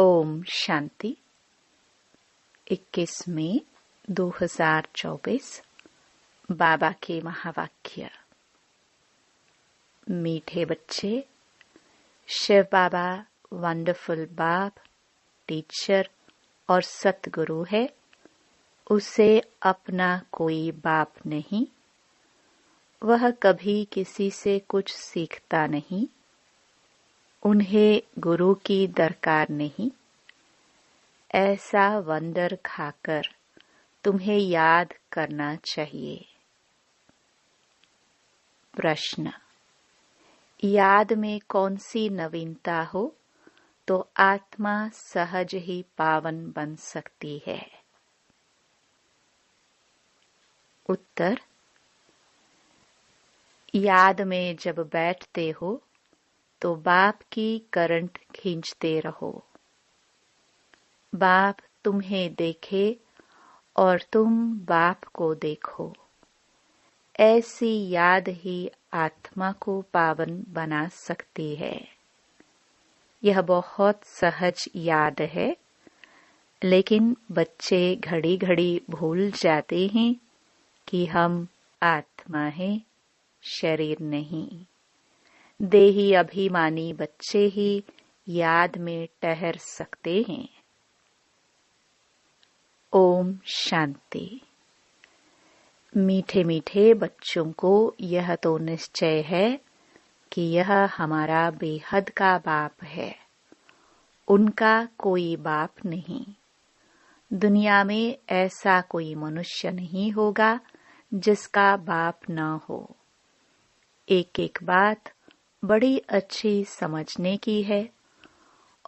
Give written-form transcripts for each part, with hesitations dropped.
ओम शांति। 21 मई 2024 बाबा के महावाक्य। मीठे बच्चे, शिव बाबा वंडरफुल बाप, टीचर और सतगुरु है। उसे अपना कोई बाप नहीं। वह कभी किसी से कुछ सीखता नहीं। उन्हें गुरु की दरकार नहीं। ऐसा वंडर खाकर तुम्हें याद करना चाहिए। प्रश्न, याद में कौन सी नवीनता हो तो आत्मा सहज ही पावन बन सकती है? उत्तर, याद में जब बैठते हो तो बाप की करंट खींचते रहो। बाप तुम्हें देखे और तुम बाप को देखो। ऐसी याद ही आत्मा को पावन बना सकती है। यह बहुत सहज याद है, लेकिन बच्चे घड़ी घड़ी भूल जाते हैं कि हम आत्मा हैं, शरीर नहीं। देही अभिमानी बच्चे ही याद में ठहर सकते हैं। ओम शांति। मीठे मीठे बच्चों को यह तो निश्चय है कि यह हमारा बेहद का बाप है। उनका कोई बाप नहीं। दुनिया में ऐसा कोई मनुष्य नहीं होगा जिसका बाप न हो। एक एक बात बड़ी अच्छी समझने की है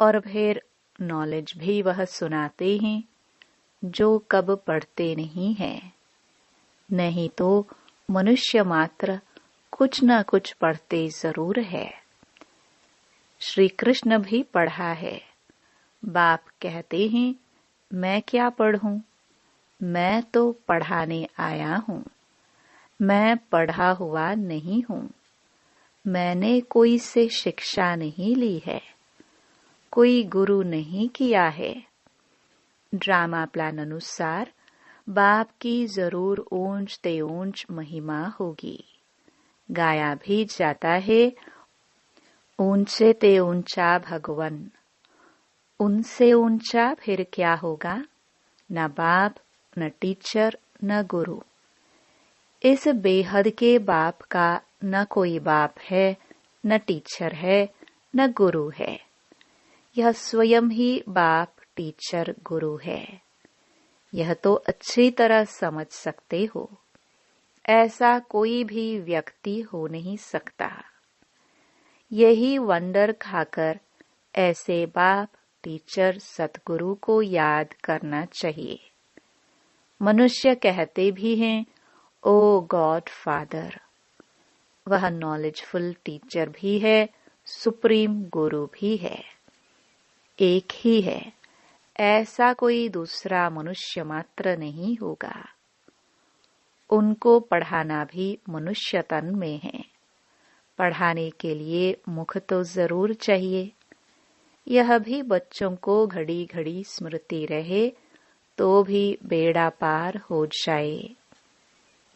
और फिर नॉलेज भी वह सुनाते हैं जो कब पढ़ते नहीं हैं। नहीं तो मनुष्य मात्र कुछ न कुछ पढ़ते जरूर है। श्री कृष्ण भी पढ़ा है। बाप कहते हैं, मैं क्या पढ़ूं? मैं तो पढ़ाने आया हूं। मैं पढ़ा हुआ नहीं हूं। मैंने कोई से शिक्षा नहीं ली है। कोई गुरु नहीं किया है। ड्रामा प्लान अनुसार बाप की जरूर ऊंच ते ऊंच महिमा होगी। गाया भी जाता है, ऊंचे ते ऊंचा भगवन। उनसे ऊंचा फिर क्या होगा? न बाप, न टीचर, न गुरु। इस बेहद के बाप का न कोई बाप है, न टीचर है, न गुरु है। यह स्वयं ही बाप, टीचर, गुरु है। यह तो अच्छी तरह समझ सकते हो। ऐसा कोई भी व्यक्ति हो नहीं सकता। यही वंडर खाकर ऐसे बाप, टीचर, सतगुरु को याद करना चाहिए। मनुष्य कहते भी हैं, ओ गॉड फादर। वह नॉलेजफुल टीचर भी है, सुप्रीम गुरु भी है। एक ही है। ऐसा कोई दूसरा मनुष्य मात्र नहीं होगा। उनको पढ़ाना भी मनुष्य तन में है। पढ़ाने के लिए मुख तो जरूर चाहिए। यह भी बच्चों को घड़ी घड़ी स्मृति रहे तो भी बेड़ा पार हो जाए।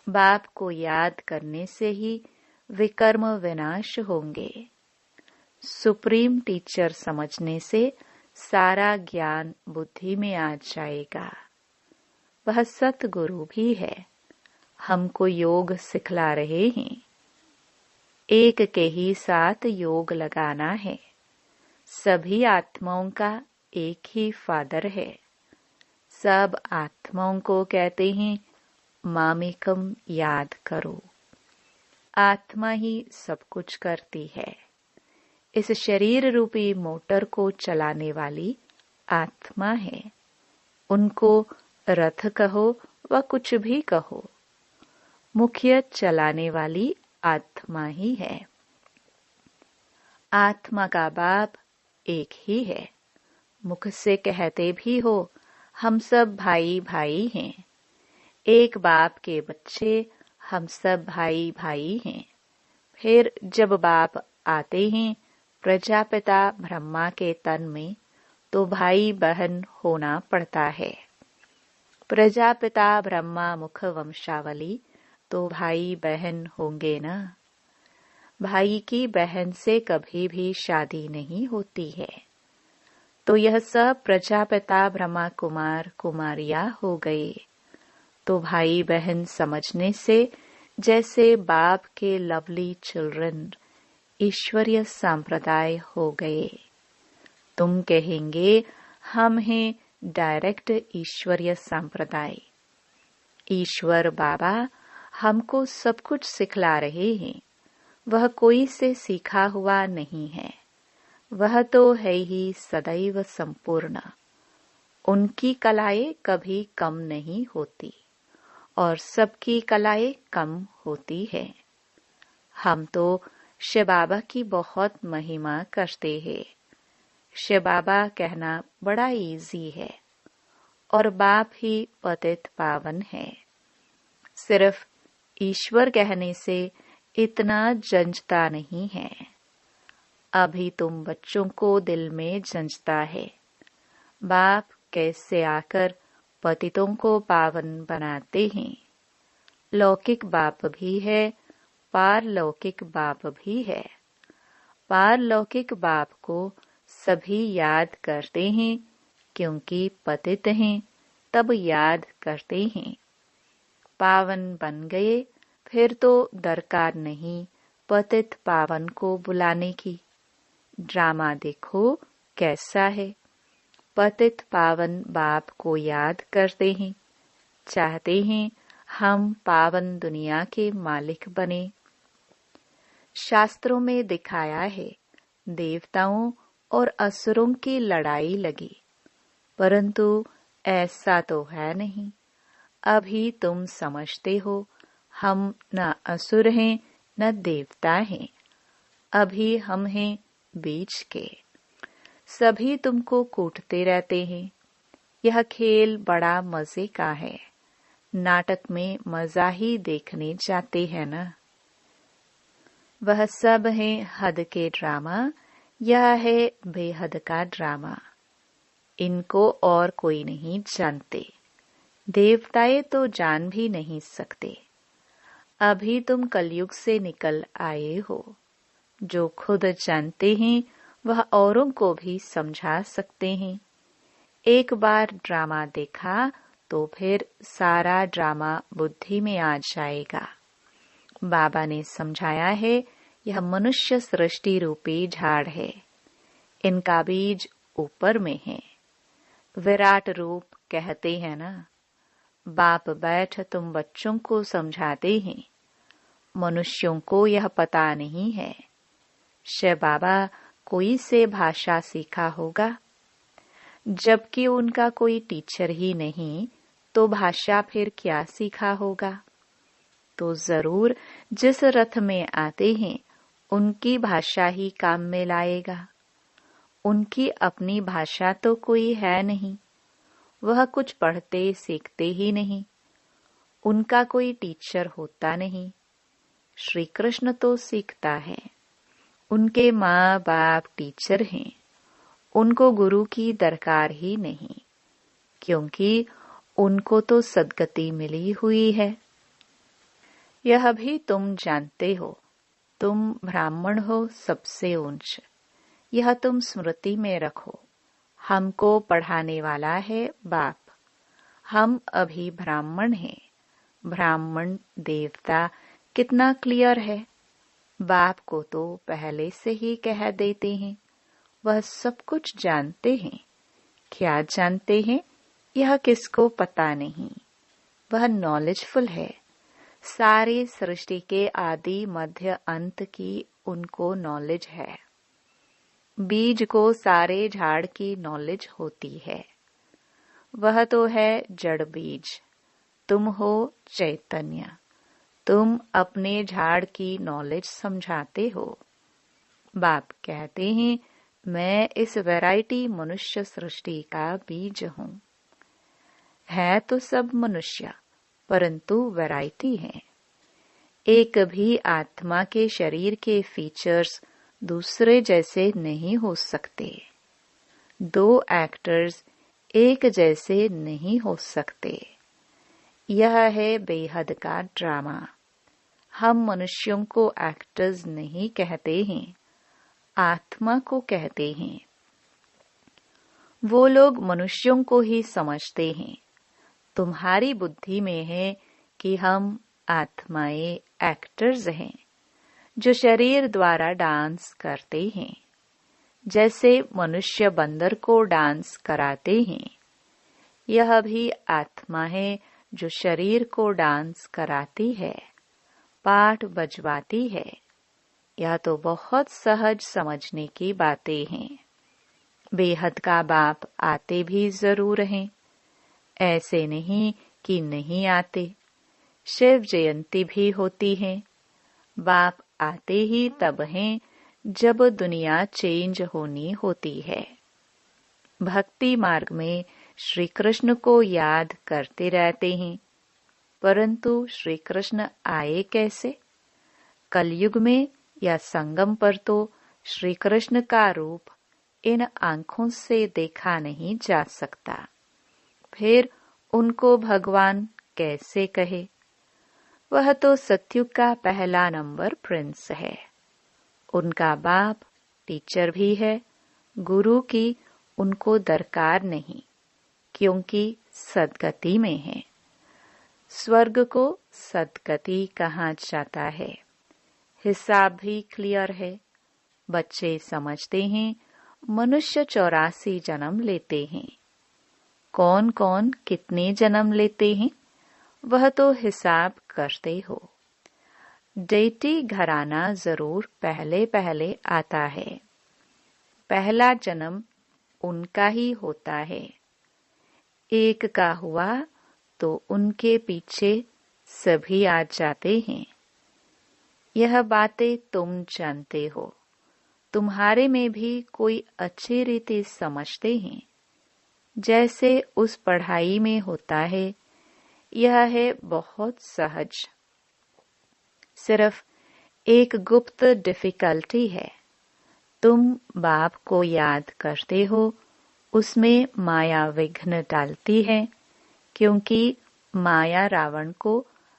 बाप को याद करने से ही विकर्म विनाश होंगे। सुप्रीम टीचर समझने से सारा ज्ञान बुद्धि में आ जाएगा। वह सतगुरु भी है। हमको योग सिखला रहे हैं। एक के ही साथ योग लगाना है। सभी आत्माओं का एक ही फादर है। सब आत्माओं को कहते हैं, मामेकम याद करो। आत्मा ही सब कुछ करती है। इस शरीर रूपी मोटर को चलाने वाली आत्मा है। उनको रथ कहो व कुछ भी कहो, मुख्य चलाने वाली आत्मा ही है। आत्मा का बाप एक ही है। मुख से कहते भी हो, हम सब भाई भाई हैं। एक बाप के बच्चे, हम सब भाई भाई हैं। फिर जब बाप आते हैं प्रजापिता ब्रह्मा के तन में, तो भाई बहन होना पड़ता है। प्रजापिता ब्रह्मा मुख वंशावली, तो भाई बहन होंगे ना। भाई की बहन से कभी भी शादी नहीं होती है। तो यह सब प्रजापिता ब्रह्मा कुमार कुमारियां हो गए। तो भाई बहन समझने से जैसे बाप के लवली चिल्ड्रन ईश्वरीय संप्रदाय हो गए। तुम कहेंगे हम हैं डायरेक्ट ईश्वरीय संप्रदाय। ईश्वर बाबा हमको सब कुछ सिखला रहे हैं। वह कोई से सीखा हुआ नहीं है, वह तो है ही सदैव संपूर्ण। उनकी कलाएं कभी कम नहीं होती और सबकी कलाएं कम होती है। हम तो शिव बाबा की बहुत महिमा करते हैं। शिव बाबा कहना बड़ा इजी है और बाप ही पतित पावन है। सिर्फ ईश्वर कहने से इतना जंजता नहीं है। अभी तुम बच्चों को दिल में जंजता है, बाप कैसे आकर पतितों को पावन बनाते हैं। लौकिक बाप भी है, पारलौकिक बाप भी है। पारलौकिक बाप को सभी याद करते हैं, क्योंकि पतित हैं तब याद करते हैं। पावन बन गए फिर तो दरकार नहीं पतित पावन को बुलाने की। ड्रामा देखो कैसा है। पतित पावन बाप को याद करते हैं, चाहते हैं हम पावन दुनिया के मालिक बने। शास्त्रों में दिखाया है देवताओं और असुरों की लड़ाई लगी, परंतु ऐसा तो है नहीं। अभी तुम समझते हो हम न असुर हैं न देवता हैं। अभी हम हैं बीच के। सभी तुमको कूटते रहते हैं। यह खेल बड़ा मजे का है। नाटक में मजा ही देखने जाते हैं ना। वह सब है हद के ड्रामा, यह है बेहद का ड्रामा। इनको और कोई नहीं जानते। देवताएं तो जान भी नहीं सकते। अभी तुम कलयुग से निकल आए हो। जो खुद जानते हैं वह औरों को भी समझा सकते हैं। एक बार ड्रामा देखा तो फिर सारा ड्रामा बुद्धि में आ जाएगा। बाबा ने समझाया है यह मनुष्य सृष्टि रूपी झाड़ है। इनका बीज ऊपर में है। विराट रूप कहते हैं ना। बाप बैठ तुम बच्चों को समझाते हैं। मनुष्यों को यह पता नहीं है। शिव बाबा कोई से भाषा सीखा होगा, जबकि उनका कोई टीचर ही नहीं, तो भाषा फिर क्या सीखा होगा। तो जरूर जिस रथ में आते हैं उनकी भाषा ही काम में लाएगा। उनकी अपनी भाषा तो कोई है नहीं। वह कुछ पढ़ते सीखते ही नहीं। उनका कोई टीचर होता नहीं। श्री कृष्ण तो सीखता है। उनके माँ बाप टीचर हैं। उनको गुरु की दरकार ही नहीं, क्योंकि उनको तो सद्गति मिली हुई है। यह भी तुम जानते हो। तुम ब्राह्मण हो सबसे ऊंच। यह तुम स्मृति में रखो। हमको पढ़ाने वाला है बाप। हम अभी ब्राह्मण हैं। ब्राह्मण देवता कितना क्लियर है। बाप को तो पहले से ही कह देते हैं। वह सब कुछ जानते हैं। क्या जानते हैं यह किसको पता नहीं। वह नॉलेजफुल है। सारी सृष्टि के आदि मध्य अंत की उनको नॉलेज है। बीज को सारे झाड़ की नॉलेज होती है। वह तो है जड़ बीज। तुम हो चैतन्य। तुम अपने झाड़ की नॉलेज समझाते हो। बाप कहते हैं मैं इस वैरायटी मनुष्य सृष्टि का बीज हूँ। है तो सब मनुष्य, परंतु वैरायटी है। एक भी आत्मा के शरीर के फीचर्स दूसरे जैसे नहीं हो सकते। दो एक्टर्स एक जैसे नहीं हो सकते। यह है बेहद का ड्रामा। हम मनुष्यों को एक्टर्स नहीं कहते हैं, आत्मा को कहते हैं। वो लोग मनुष्यों को ही समझते हैं। तुम्हारी बुद्धि में है कि हम आत्माएं एक्टर्स हैं जो शरीर द्वारा डांस करते हैं। जैसे मनुष्य बंदर को डांस कराते हैं, यह भी आत्मा है जो शरीर को डांस कराती है, पाठ बजवाती है। यह तो बहुत सहज समझने की बातें हैं। बेहद का बाप आते भी जरूर हैं, ऐसे नहीं कि नहीं आते। शिव जयंती भी होती है। बाप आते ही तब हैं जब दुनिया चेंज होनी होती है। भक्ति मार्ग में श्री कृष्ण को याद करते रहते हैं, परंतु श्री कृष्ण आए कैसे? कलयुग में या संगम पर तो श्री कृष्ण का रूप इन आंखों से देखा नहीं जा सकता। फिर उनको भगवान कैसे कहे? वह तो सत्युग का पहला नंबर प्रिंस है। उनका बाप टीचर भी है। गुरु की उनको दरकार नहीं, क्योंकि सदगति में है। स्वर्ग को सदगति कहा जाता है। हिसाब भी क्लियर है। बच्चे समझते हैं मनुष्य 84 जन्म लेते हैं। कौन कौन कितने जन्म लेते हैं वह तो हिसाब करते हो। डेटी घराना जरूर पहले पहले आता है। पहला जन्म उनका ही होता है। एक का हुआ तो उनके पीछे सभी आ जाते हैं। यह बातें तुम जानते हो। तुम्हारे में भी कोई अच्छी रीति समझते हैं। जैसे उस पढ़ाई में होता है, यह है बहुत सहज। सिर्फ एक गुप्त डिफिकल्टी है। तुम बाप को याद करते हो, उसमें माया विघ्न डालती है, क्योंकि माया रावण को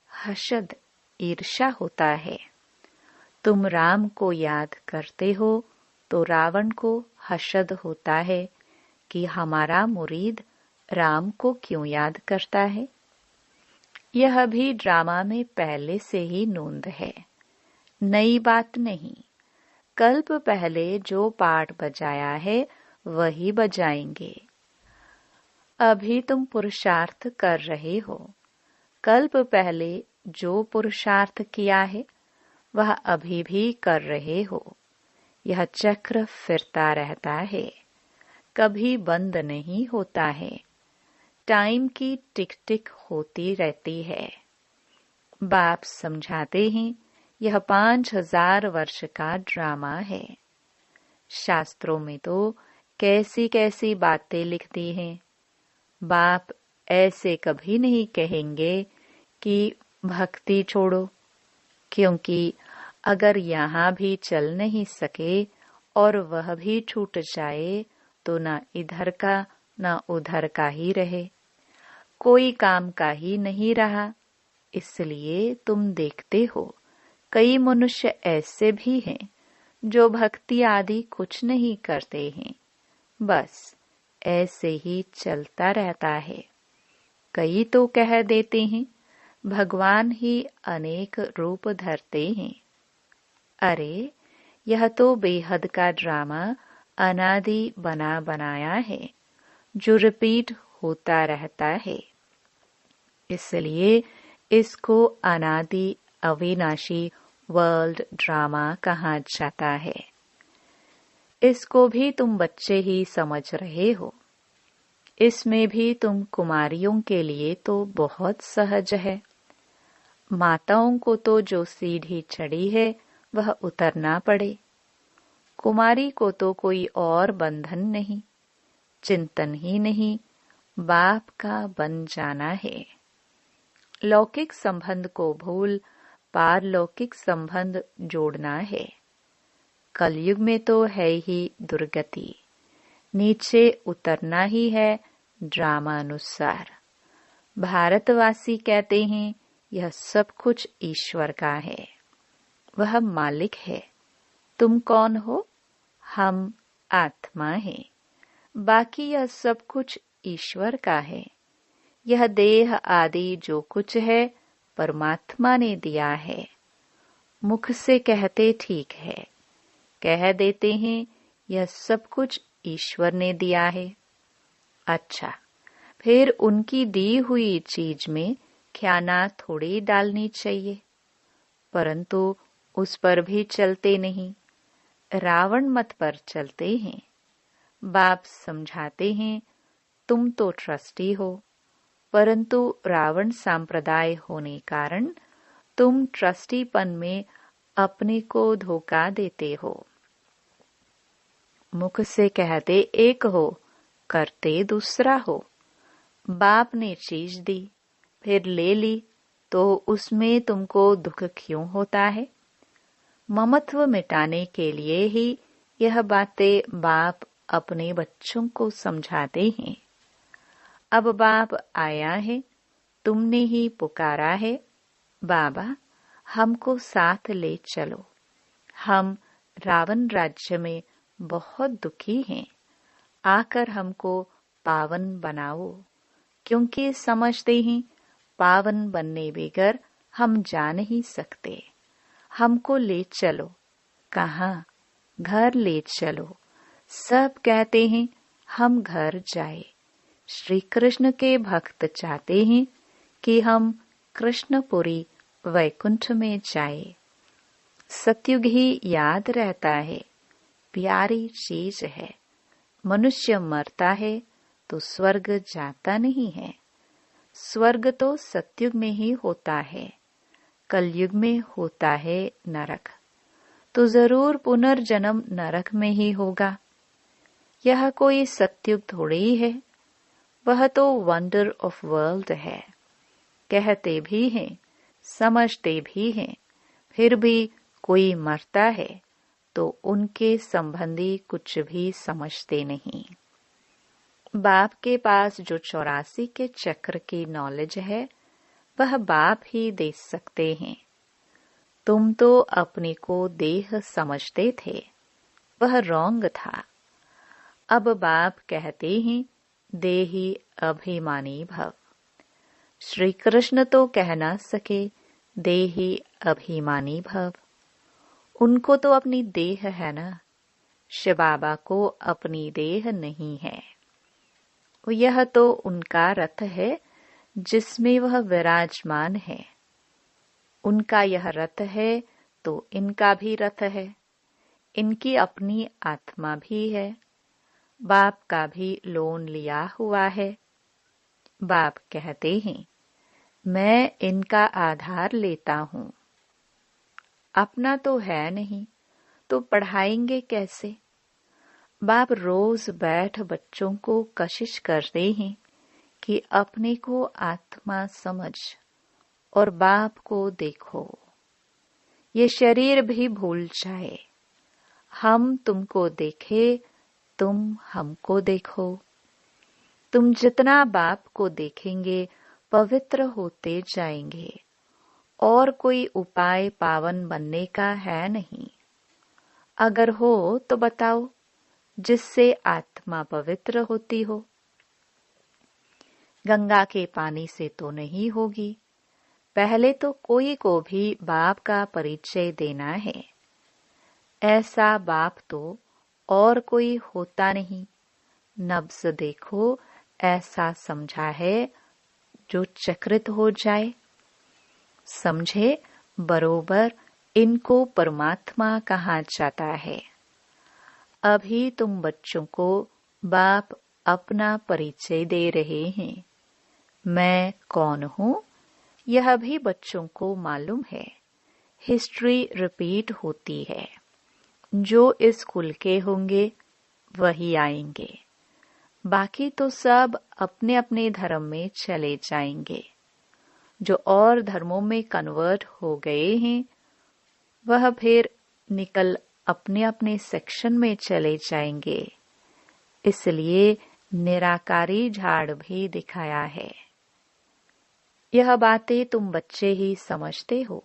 हसद ईर्ष्या होता है। तुम राम को याद करते हो तो रावण को हसद होता है कि हमारा मुरीद राम को क्यों याद करता है। यह भी ड्रामा में पहले से ही नोंद है, नई बात नहीं। कल्प पहले जो पाठ बजाया है वही बजाएंगे। अभी तुम पुरुषार्थ कर रहे हो। कल्प पहले जो पुरुषार्थ किया है वह अभी भी कर रहे हो। यह चक्र फिरता रहता है, कभी बंद नहीं होता है। टाइम की टिक टिक होती रहती है। बाप समझाते हैं यह 5000 वर्ष का ड्रामा है। शास्त्रों में तो कैसी कैसी बातें लिखती हैं। बाप ऐसे कभी नहीं कहेंगे कि भक्ति छोड़ो, क्योंकि अगर यहाँ भी चल नहीं सके और वह भी छूट जाए तो ना इधर का ना उधर का ही रहे, कोई काम का ही नहीं रहा। इसलिए तुम देखते हो कई मनुष्य ऐसे भी हैं जो भक्ति आदि कुछ नहीं करते हैं, बस ऐसे ही चलता रहता है। कई तो कह देते हैं भगवान ही अनेक रूप धरते हैं। अरे यह तो बेहद का ड्रामा अनादि बना बनाया है जो रिपीट होता रहता है। इसलिए इसको अनादि अविनाशी वर्ल्ड ड्रामा कहा जाता है। इसको भी तुम बच्चे ही समझ रहे हो। इसमें भी तुम कुमारियों के लिए तो बहुत सहज है। माताओं को तो जो सीढ़ी चढ़ी है वह उतरना पड़े। कुमारी को तो कोई और बंधन नहीं, चिंतन ही नहीं, बाप का बन जाना है। लौकिक संबंध को भूल पारलौकिक संबंध जोड़ना है। कलयुग में तो है ही दुर्गति। नीचे उतरना ही है ड्रामा अनुसार। भारतवासी कहते हैं यह सब कुछ ईश्वर का है, वह मालिक है। तुम कौन हो? हम आत्मा हैं। बाकी यह सब कुछ ईश्वर का है। यह देह आदि जो कुछ है परमात्मा ने दिया है। मुख से कहते ठीक है, कह देते हैं यह सब कुछ ईश्वर ने दिया है। अच्छा, फिर उनकी दी हुई चीज में ख्याना थोड़ी डालनी चाहिए, परंतु उस पर भी चलते नहीं, रावण मत पर चलते हैं। बाप समझाते हैं तुम तो ट्रस्टी हो, परंतु रावण संप्रदाय होने कारण तुम ट्रस्टीपन में अपने को धोखा देते हो। मुख से कहते एक हो, करते दूसरा हो। बाप ने चीज दी, फिर ले ली, तो उसमें तुमको दुख क्यों होता है? ममत्व मिटाने के लिए ही यह बातें बाप अपने बच्चों को समझाते हैं। अब बाप आया है, तुमने ही पुकारा है, बाबा हमको साथ ले चलो, हम रावण राज्य में बहुत दुखी हैं, आकर हमको पावन बनाओ, क्योंकि समझते हैं पावन बनने बगैर हम जा नहीं सकते। हमको ले चलो। कहाँ? घर ले चलो। सब कहते हैं हम घर जाए। श्री कृष्ण के भक्त चाहते हैं कि हम कृष्णपुरी वैकुंठ में जाए। सतयुग ही याद रहता है, प्यारी चीज है। मनुष्य मरता है तो स्वर्ग जाता नहीं है। स्वर्ग तो सतयुग में ही होता है, कलयुग में होता है नरक, तो जरूर पुनर्जन्म नरक में ही होगा। यह कोई सतयुग थोड़ी है, वह तो वंडर ऑफ वर्ल्ड है। कहते भी हैं, समझते भी हैं, फिर भी कोई मरता है तो उनके संबंधी कुछ भी समझते नहीं। बाप के पास जो 84 के चक्र की नॉलेज है वह बाप ही दे सकते हैं। तुम तो अपने को देह समझते थे, वह रॉन्ग था। अब बाप कहते हैं देही अभिमानी भव। श्री कृष्ण तो कह ना सके देही अभिमानी भव, उनको तो अपनी देह है ना। शिव बाबा को अपनी देह नहीं है, यह तो उनका रथ है जिसमें वह विराजमान है। उनका यह रथ है तो इनका भी रथ है। इनकी अपनी आत्मा भी है। बाप का भी लोन लिया हुआ है। बाप कहते हैं मैं इनका आधार लेता हूँ। अपना तो है नहीं तो पढ़ाएंगे कैसे? बाप रोज बैठ बच्चों को कशिश करते हैं कि अपने को आत्मा समझ और बाप को देखो। ये शरीर भी भूल जाए, हम तुमको देखे, तुम हमको देखो। तुम जितना बाप को देखेंगे पवित्र होते जाएंगे, और कोई उपाय पावन बनने का है नहीं। अगर हो तो बताओ जिससे आत्मा पवित्र होती हो। गंगा के पानी से तो नहीं होगी। पहले तो कोई को भी बाप का परिचय देना है। ऐसा बाप तो और कोई होता नहीं। नब्ज देखो, ऐसा समझा है जो चक्रित हो जाए। समझे बरोबर इनको परमात्मा कहा जाता है। अभी तुम बच्चों को बाप अपना परिचय दे रहे हैं। मैं कौन हूँ यह भी बच्चों को मालूम है। हिस्ट्री रिपीट होती है। जो इस कुल के होंगे वही आएंगे, बाकी तो सब अपने अपने धर्म में चले जाएंगे। जो और धर्मों में कन्वर्ट हो गए हैं वह फिर निकल अपने अपने सेक्शन में चले जाएंगे। इसलिए निराकारी झाड़ भी दिखाया है। यह बातें तुम बच्चे ही समझते हो,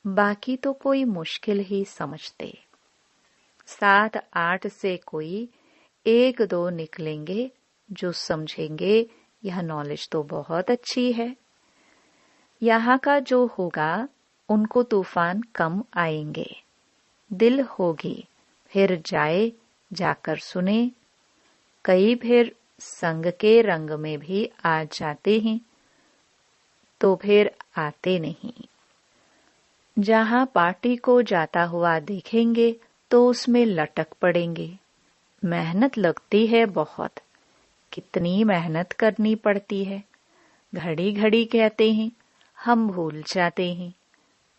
बाकी तो कोई मुश्किल ही समझते। 7-8 से कोई 1-2 निकलेंगे जो समझेंगे यह नॉलेज तो बहुत अच्छी है। यहाँ का जो होगा उनको तूफान कम आएंगे, दिल होगी फिर जाकर सुने। कई फिर संग के रंग में भी आ जाते हैं तो फिर आते नहीं। जहाँ पार्टी को जाता हुआ देखेंगे तो उसमें लटक पड़ेंगे। मेहनत लगती है बहुत, कितनी मेहनत करनी पड़ती है। घड़ी घड़ी कहते हैं, हम भूल जाते हैं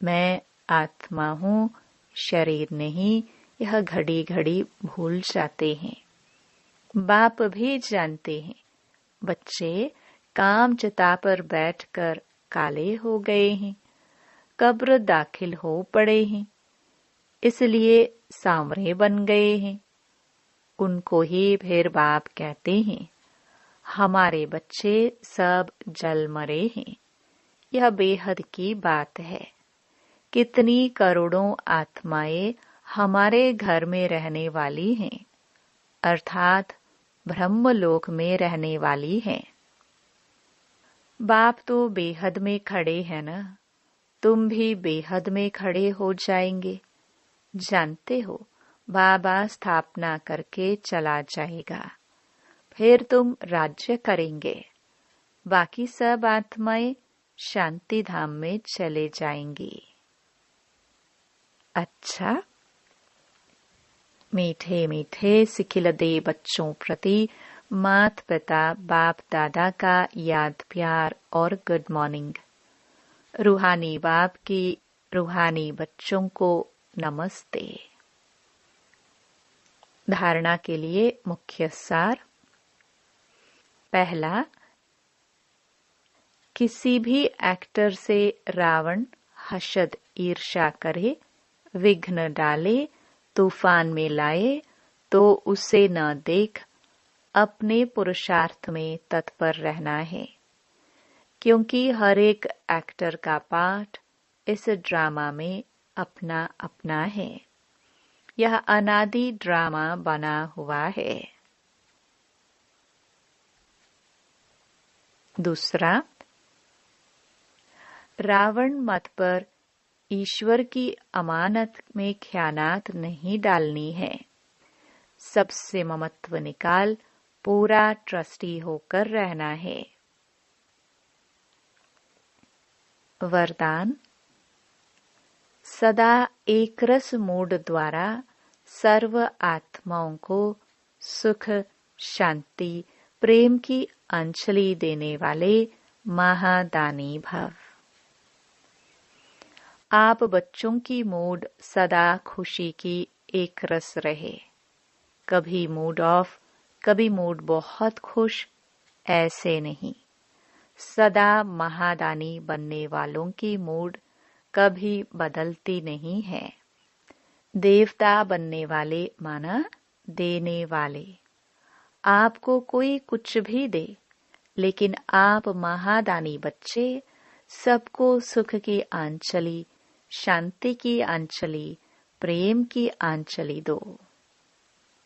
मैं आत्मा हूँ, शरीर नहीं। यह घड़ी घड़ी भूल जाते हैं। बाप भी जानते हैं बच्चे काम चिता पर बैठकर काले हो गए हैं, कब्र दाखिल हो पड़े हैं, इसलिए सांवरे बन गए हैं। उनको ही फिर बाप कहते हैं, हमारे बच्चे सब जल मरे हैं। यह बेहद की बात है। कितनी करोड़ों आत्माएं हमारे घर में रहने वाली हैं, अर्थात ब्रह्मलोक में रहने वाली हैं। बाप तो बेहद में खड़े हैं ना, तुम भी बेहद में खड़े हो जाएंगे। जानते हो बाबा स्थापना करके चला जाएगा, फिर तुम राज्य करेंगे। बाकी सब आत्माएं शांति धाम में चले जाएंगी। अच्छा, मीठे मीठे सिखिलदे बच्चों प्रति माता पिता बाप दादा का याद प्यार और गुड मॉर्निंग। रूहानी बाप की रूहानी बच्चों को नमस्ते। धारणा के लिए मुख्य सार। पहला, किसी भी एक्टर से रावण हसद ईर्ष्या करे, विघ्न डाले, तूफान में लाए तो उसे न देख अपने पुरुषार्थ में तत्पर रहना है, क्योंकि हर एक एक्टर का पार्ट इस ड्रामा में अपना अपना है। यह अनादि ड्रामा बना हुआ है। दूसरा, रावण मत पर ईश्वर की अमानत में ख्यानात नहीं डालनी है। सबसे ममत्व निकाल पूरा ट्रस्टी होकर रहना है। वरदान, सदा एकरस मूड द्वारा सर्व आत्माओं को सुख, शांति, प्रेम की अंजलि देने वाले महादानी भव। आप बच्चों की मूड सदा खुशी की एक रस रहे। कभी मूड ऑफ, कभी मूड बहुत खुश, ऐसे नहीं। सदा महादानी बनने वालों की मूड कभी बदलती नहीं है। देवता बनने वाले माना देने वाले। आपको कोई कुछ भी दे, लेकिन आप महादानी बच्चे सबको सुख की आंचली, शांति की आंचली, प्रेम की आंचली दो।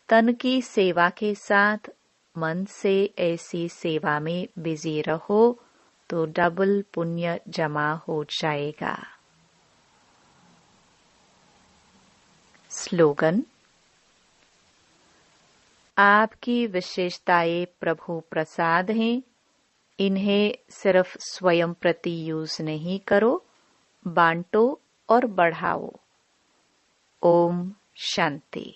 तन की सेवा के साथ मन से ऐसी सेवा में बिजी रहो तो डबल पुण्य जमा हो जाएगा। स्लोगन, आपकी विशेषताएं प्रभु प्रसाद हैं, इन्हें सिर्फ स्वयं प्रति यूज नहीं करो, बांटो और बढ़ाओ। ओम शांति।